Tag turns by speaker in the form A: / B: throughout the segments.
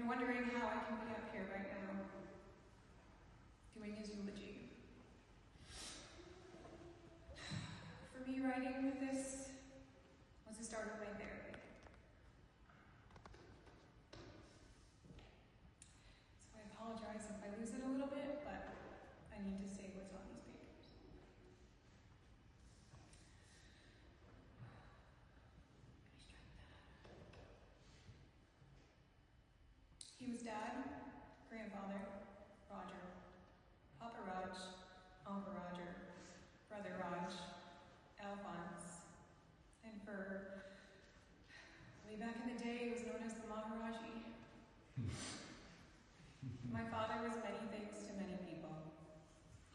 A: you're wondering how I can be up here right now doing his eulogy. For me, writing this was the start of my therapy. So I apologize if I lose it a little bit, but I need to say what's on these papers. He was Dad, grandfather, Roger, Papa Raj, Uncle Roger, Brother Raj, Alphonse, and for way back in the day, it was known as the Maharaji. My father was many things to many people.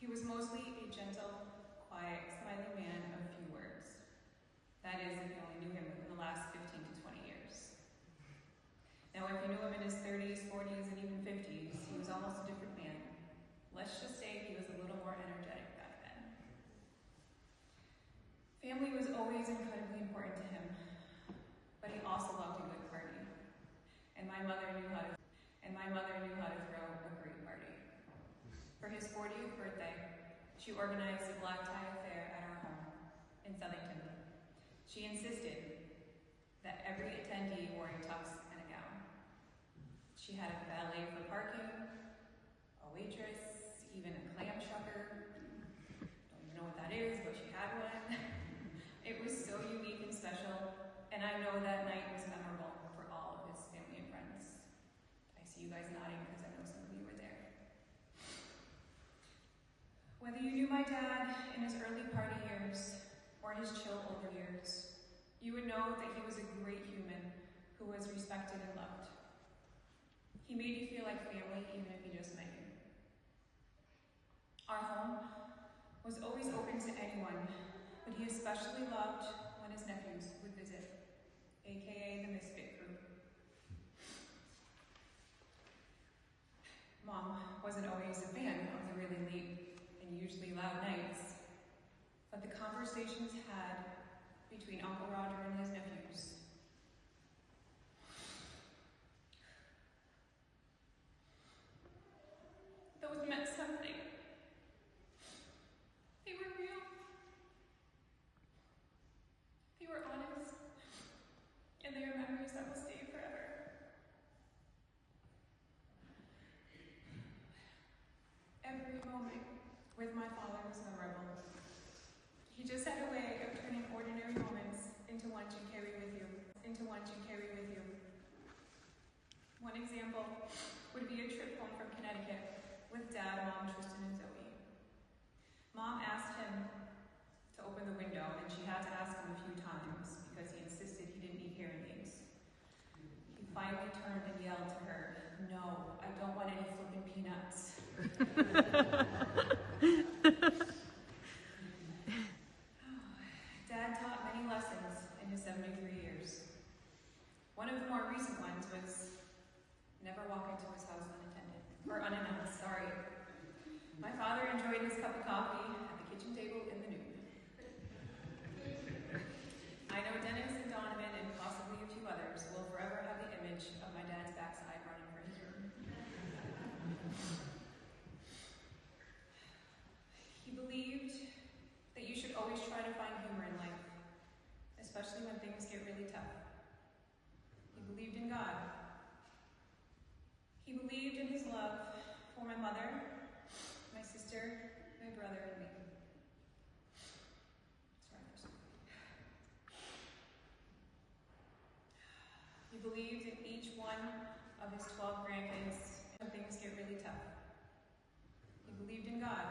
A: He was mostly a gentle, quiet, smiling man of few words. That is, if you only knew him within the last 15 to 20 years. Now, if you knew him in his 30s, 40s, and even 50s, he was almost a different man. Let's just say he was a little more energetic back then. Family was always incredibly important to him, but he also loved a good party. And my mother knew how to throw a great party. For his 40th birthday, she organized a black tie affair at our home in Southington. She insisted that every attendee wore a tux and a gown. She had a valet for parking, a waitress, even a clam shucker. Don't even know what that is, but she had one. It was so unique and special, and I know that night was memorable for all of his family and friends. I see you guys nodding because I know some of you were there. Whether you knew my dad in his early party years or his chill older years, you would know that he was a great human who was respected and loved. He made you feel like family even if he just met you. Our home was always open to anyone, but he especially loved when his nephews would visit, aka the misfit group. Mom wasn't always a fan of the really late and usually loud nights, but the conversations had between Uncle Roger and his nephews. Those meant something. They were real. They were honest. And they are memories that will stay forever. Every moment with my father was memorable. He just had a way of turning ordinary moments into ones you carry with you. One example would be a trip home from Connecticut with Dad, Mom, Tristan, and Zoe. Mom asked him to open the window, and she had to ask him a few times because he insisted he didn't need hearing aids. He finally turned and yelled to her, "No, I don't want any flipping peanuts." Dad taught many lessons in his 73 years. One of the more recent ones was never walk into his house unannounced. My father enjoyed his cup of coffee at the kitchen table in the noon. I know Dennis and Donovan and possibly a few others will forever have the image of my dad's backside running for his room. He believed that you should always try to find humor in life, especially when things get really tough. He believed in God. He believed in his love for my mother, my sister, my brother, and me. He believed in each one of his 12 grandkids when things get really tough. He believed in God.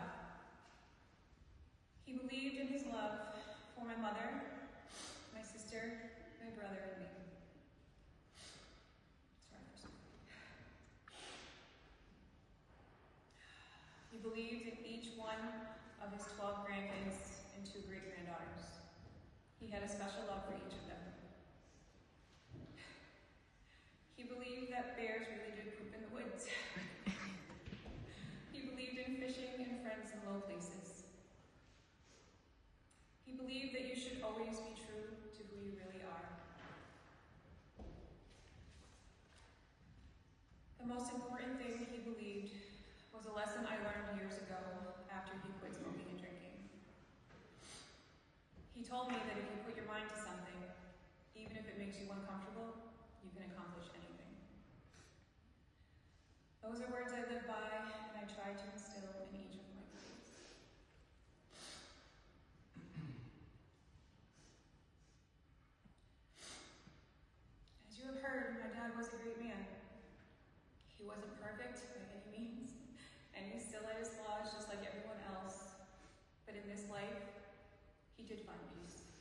A: He believed in his love for my mother, my sister, my brother, and me. He believed in each one of his 12 grandkids and 2 great-granddaughters. He had a special love for each of them. He believed that bears really did poop in the woods. He believed in fishing and friends in low places. He believed that you should always be true to who you really are. lesson I learned years ago after he quit smoking and drinking. He told me that if you put your mind to something, even if it makes you uncomfortable, you can accomplish anything. Those are words I live by, and I try to instill in each of my kids. As you have heard, my dad was a great man. He wasn't perfect by any means, and he still had his flaws just like everyone else. But in this life, he did find peace.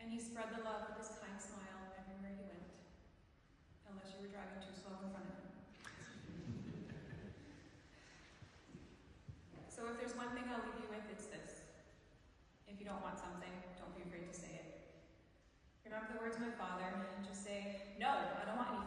A: And he spread the love with his kind smile everywhere he went, unless you were driving too slow in front of him. So if there's one thing I'll leave you with, it's this. If you don't want something, don't be afraid to say it. Remember the words of my father, and just say, no, I don't want anything.